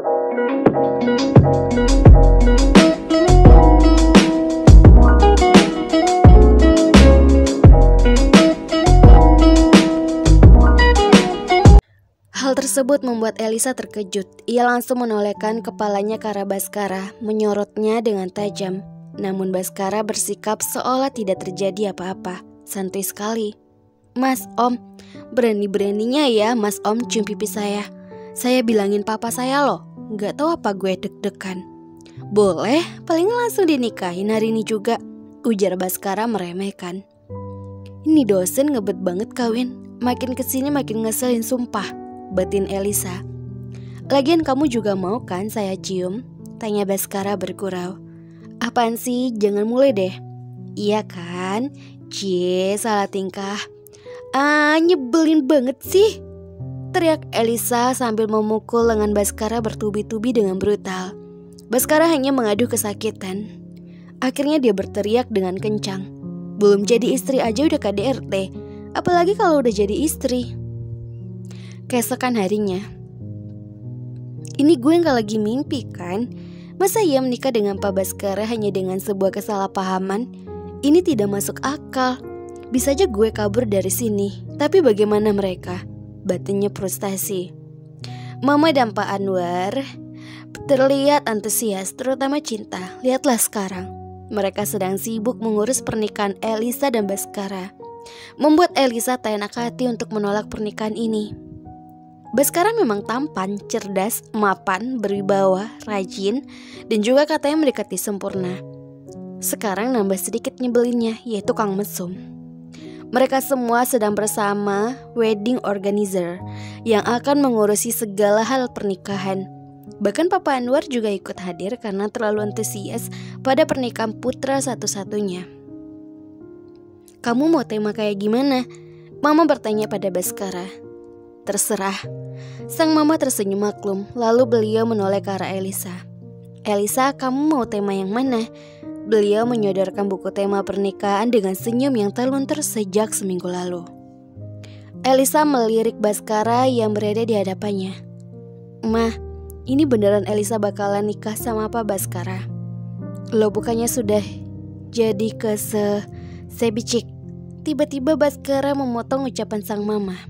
Hal tersebut membuat Elisa terkejut. Ia langsung menolehkan kepalanya ke arah Baskara, menyorotnya dengan tajam. Namun Baskara bersikap seolah tidak terjadi apa-apa, santai sekali. "Mas, Om, berani-beraninya ya Mas Om cium pipi saya. Saya bilangin papa saya loh, gak tahu apa gue deg-degan." "Boleh, paling langsung dinikahin hari ini juga," ujar Baskara meremehkan. "Ini dosen ngebet banget kawin, makin kesini makin ngeselin sumpah," batin Elisa. "Lagian kamu juga mau kan saya cium?" tanya Baskara bergurau. "Apaan sih, jangan mulai deh." "Iya kan, cie salah tingkah." Nyebelin banget sih," teriak Elisa sambil memukul lengan Baskara bertubi-tubi dengan brutal. Baskara hanya mengaduh kesakitan. Akhirnya dia berteriak dengan kencang. Belum jadi istri aja udah KDRT, apalagi kalau udah jadi istri. Keesokan harinya, "Ini gue gak lagi mimpi kan? Masa ia menikah dengan Pak Baskara hanya dengan sebuah kesalahpahaman? Ini tidak masuk akal. Bisa aja gue kabur dari sini, tapi bagaimana mereka?" batinnya frustasi. Mama dan Pak Anwar terlihat antusias, terutama Cinta. Lihatlah sekarang, mereka sedang sibuk mengurus pernikahan Elisa dan Baskara. Membuat Elisa tak enak hati untuk menolak pernikahan ini. Baskara memang tampan, cerdas, mapan, berwibawa, rajin, dan juga katanya mendekati sempurna. Sekarang nambah sedikit nyebelinnya, yaitu Kang Mesum. Mereka semua sedang bersama wedding organizer yang akan mengurusi segala hal pernikahan. Bahkan Papa Anwar juga ikut hadir karena terlalu antusias pada pernikahan putra satu-satunya. "Kamu mau tema kayak gimana?" Mama bertanya pada Baskara. "Terserah." Sang mama tersenyum maklum, lalu beliau menoleh ke arah Elisa. "Elisa, kamu mau tema yang mana?" Beliau menyodorkan buku tema pernikahan dengan senyum yang terluntur sejak seminggu lalu. Elisa melirik Baskara yang berada di hadapannya. "Ma, ini beneran Elisa bakalan nikah sama Pak Baskara?" "Lo bukannya sudah jadi ke sebicik?" Tiba-tiba Baskara memotong ucapan sang mama.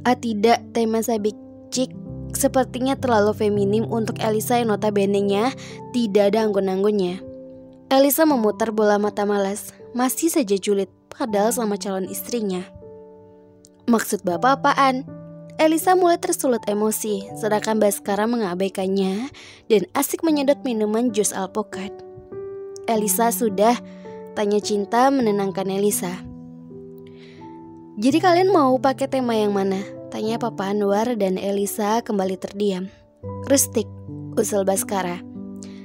Tidak, tema sebicik sepertinya terlalu feminim untuk Elisa yang notabene-nya tidak ada anggun-anggunnya. Elisa memutar bola mata malas, masih saja julid, padahal sama calon istrinya. "Maksud bapak apaan?" Elisa mulai tersulut emosi, sedangkan Baskara mengabaikannya dan asik menyedot minuman jus alpukat. "Elisa sudah?" tanya Cinta menenangkan Elisa. "Jadi kalian mau pakai tema yang mana?" tanya Papa Anwar dan Elisa kembali terdiam. "Rustik," usul Baskara.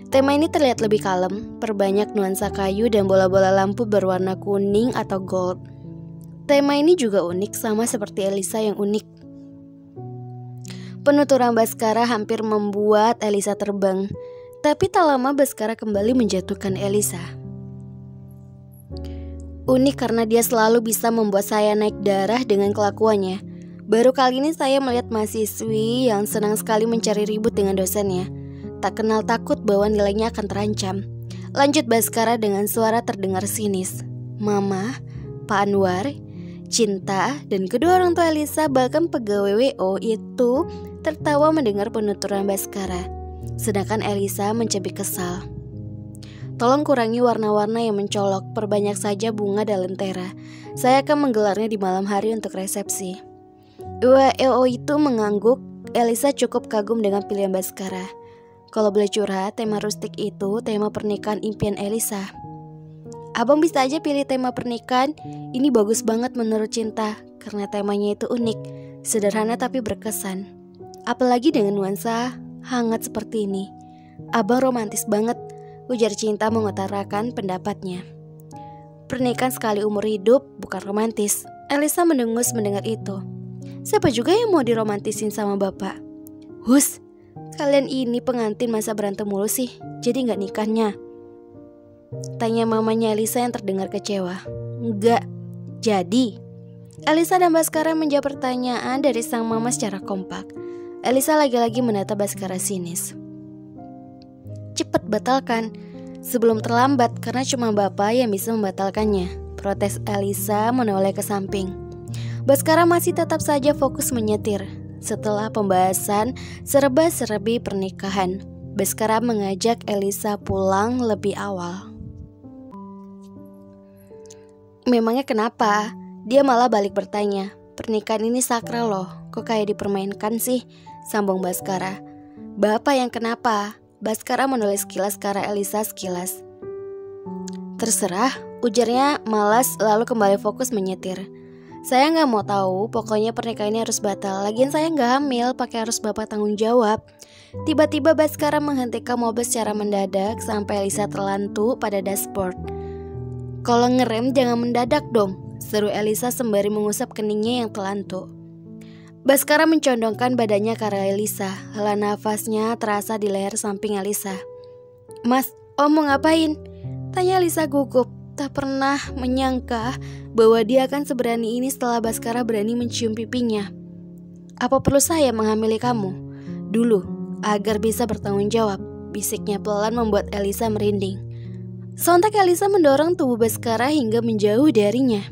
Tema ini terlihat lebih kalem, perbanyak nuansa kayu dan bola-bola lampu berwarna kuning atau gold. Tema ini juga unik, sama seperti Elisa yang unik. Penuturan Baskara hampir membuat Elisa terbang, tapi tak lama Baskara kembali menjatuhkan Elisa. "Unik karena dia selalu bisa membuat saya naik darah dengan kelakuannya. Baru kali ini saya melihat mahasiswi yang senang sekali mencari ribut dengan dosennya. Tak kenal takut bahwa nilainya akan terancam," lanjut Baskara dengan suara terdengar sinis. Mama, Pak Anwar, Cinta, dan kedua orang tua Elisa bahkan pegawai WO itu tertawa mendengar penuturan Baskara. Sedangkan Elisa mencibir kesal. "Tolong kurangi warna-warna yang mencolok, perbanyak saja bunga dan lentera. Saya akan menggelarnya di malam hari untuk resepsi." WO itu mengangguk. Elisa cukup kagum dengan pilihan Baskara. Kalau boleh curhat, tema rustik itu tema pernikahan impian Elisa. "Abang bisa aja pilih tema pernikahan. Ini bagus banget menurut Cinta, karena temanya itu unik, sederhana tapi berkesan. Apalagi dengan nuansa hangat seperti ini. Abang romantis banget," ujar Cinta mengutarakan pendapatnya. "Pernikahan sekali umur hidup, bukan romantis." Elisa mendengus mendengar itu. Siapa juga yang mau diromantisin sama bapak? "Hus, kalian ini pengantin masa berantem mulu sih, jadi gak nikahnya?" tanya mamanya Elisa yang terdengar kecewa. "Enggak, jadi." Elisa dan Baskara menjawab pertanyaan dari sang mama secara kompak. Elisa lagi-lagi menatap Baskara sinis. Cepat batalkan, sebelum terlambat karena cuma Bapak yang bisa membatalkannya, protes Elisa menoleh ke samping. Baskara masih tetap saja fokus menyetir. Setelah pembahasan serba-serbi pernikahan, Baskara mengajak Elisa pulang lebih awal. Memangnya kenapa? Dia malah balik bertanya. Pernikahan ini sakral loh, kok kayak dipermainkan sih? Sambung Baskara. Bapak yang kenapa? Baskara menulis sekilas ke arah Elisa sekilas. Terserah, ujarnya malas lalu kembali fokus menyetir. Saya gak mau tahu, pokoknya pernikahan ini harus batal. Lagian saya gak hamil, pakai harus Bapak tanggung jawab. Tiba-tiba Baskara menghentikan mobil secara mendadak sampai Elisa terlantu pada dashboard. Kalau ngerem jangan mendadak dong, seru Elisa sembari mengusap keningnya yang telantu. Baskara mencondongkan badannya ke arah Elisa. Hela nafasnya terasa di leher samping Elisa. Mas, Om mau ngapain? Tanya Elisa gugup. Tak pernah menyangka bahwa dia akan seberani ini setelah Baskara berani mencium pipinya. Apa perlu saya menghamili kamu? Dulu, agar bisa bertanggung jawab, bisiknya pelan membuat Elisa merinding. Sontak Elisa mendorong tubuh Baskara hingga menjauh darinya.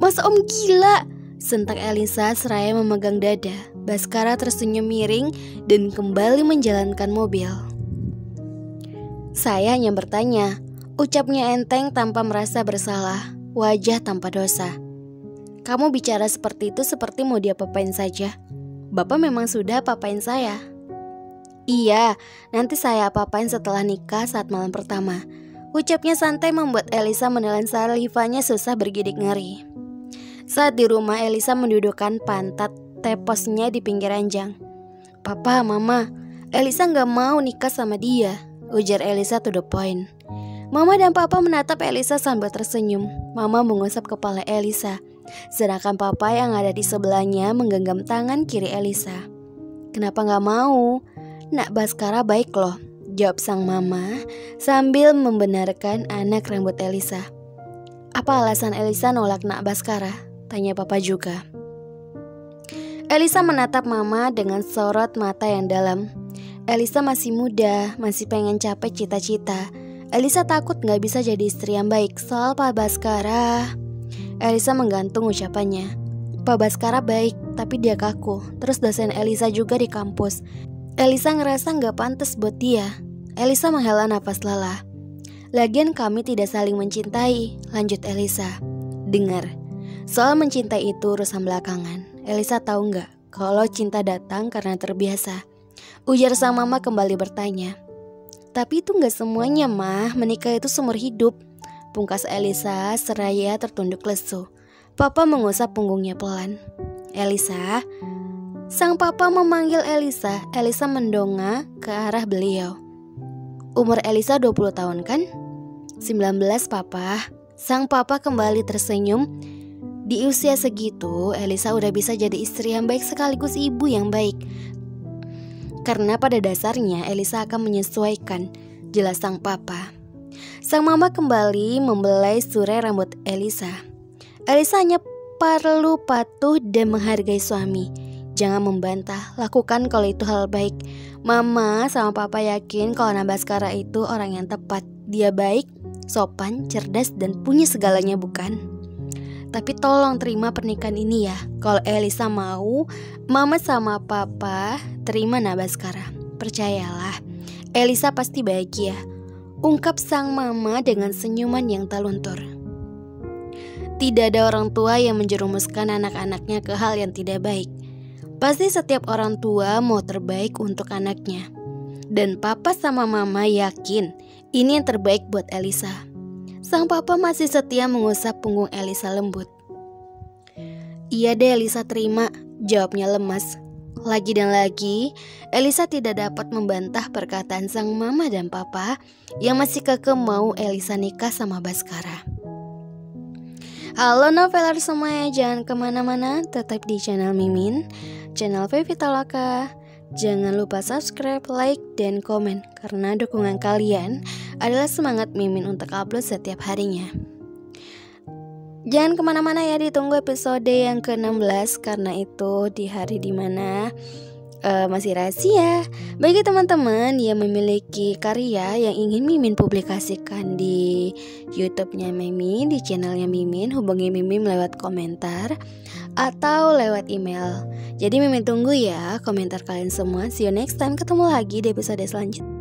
Mas Om gila, sentak Elisa seraya memegang dada. Baskara tersenyum miring dan kembali menjalankan mobil. Saya hanya bertanya, ucapnya enteng tanpa merasa bersalah, wajah tanpa dosa. Kamu bicara seperti itu seperti mau diapa-apain saja. Bapak memang sudah apa-apain saya. Iya, nanti saya apa-apain setelah nikah saat malam pertama. Ucapnya santai membuat Elisa menelan salivanya susah bergidik ngeri. Saat di rumah, Elisa mendudukkan pantat teposnya di pinggir ranjang. Papa, Mama, Elisa gak mau nikah sama dia, ujar Elisa to the point. Mama dan Papa menatap Elisa sambil tersenyum. Mama mengusap kepala Elisa, sedangkan Papa yang ada di sebelahnya menggenggam tangan kiri Elisa. Kenapa gak mau? Nak Baskara baik loh, jawab sang mama sambil membenarkan anak rambut Elisa. Apa alasan Elisa nolak Nak Baskara? Tanya Papa juga. Elisa menatap mama dengan sorot mata yang dalam. Elisa masih muda, masih pengen capai cita-cita. Elisa takut gak bisa jadi istri yang baik. Soal Pak Baskara, Elisa menggantung ucapannya. Pak Baskara baik, tapi dia kaku. Terus dosen Elisa juga di kampus. Elisa ngerasa gak pantas buat dia. Elisa menghela nafas lelah. Lagian kami tidak saling mencintai, lanjut Elisa. Dengar, soal mencintai itu urusan belakangan. Elisa tahu gak kalau cinta datang karena terbiasa? Ujar sang mama kembali bertanya. Tapi itu gak semuanya mah, menikah itu seumur hidup. Pungkas Elisa seraya tertunduk lesu. Papa mengusap punggungnya pelan. Elisa, sang papa memanggil Elisa. Elisa mendongak ke arah beliau. Umur Elisa 20 tahun kan? 19 papa. Sang papa kembali tersenyum. Di usia segitu, Elisa udah bisa jadi istri yang baik sekaligus ibu yang baik. Karena pada dasarnya Elisa akan menyesuaikan, jelas sang papa. Sang mama kembali membelai surai rambut Elisa. Elisa hanya perlu patuh dan menghargai suami. Jangan membantah, lakukan kalau itu hal baik. Mama sama papa yakin kalau Nak Baskara itu orang yang tepat. Dia baik, sopan, cerdas, dan punya segalanya bukan? Tapi tolong terima pernikahan ini ya. Kalau Elisa mau, mama sama papa terima Nak Baskara. Percayalah, Elisa pasti bahagia, ungkap sang mama dengan senyuman yang tak luntur. Tidak ada orang tua yang menjerumuskan anak-anaknya ke hal yang tidak baik. Pasti setiap orang tua mau terbaik untuk anaknya. Dan papa sama mama yakin ini yang terbaik buat Elisa. Sang papa masih setia mengusap punggung Elisa lembut. Iya deh Elisa terima, jawabnya lemas. Lagi dan lagi, Elisa tidak dapat membantah perkataan sang mama dan papa yang masih kekeh mau Elisa nikah sama Baskara. Halo noveler semuanya, jangan kemana-mana, tetap di channel Mimin, channel Vivi Talaka. Jangan lupa subscribe, like, dan komen, karena dukungan kalian adalah semangat Mimin untuk upload setiap harinya. Jangan kemana-mana ya, ditunggu episode yang ke-16, karena itu di hari dimana masih rahasia. Bagi teman-teman yang memiliki karya yang ingin Mimin publikasikan di YouTube-nya Mimin, di channelnya Mimin, hubungi Mimin lewat komentar atau lewat email. Jadi Mimin tunggu ya komentar kalian semua. See you next time, ketemu lagi di episode selanjutnya.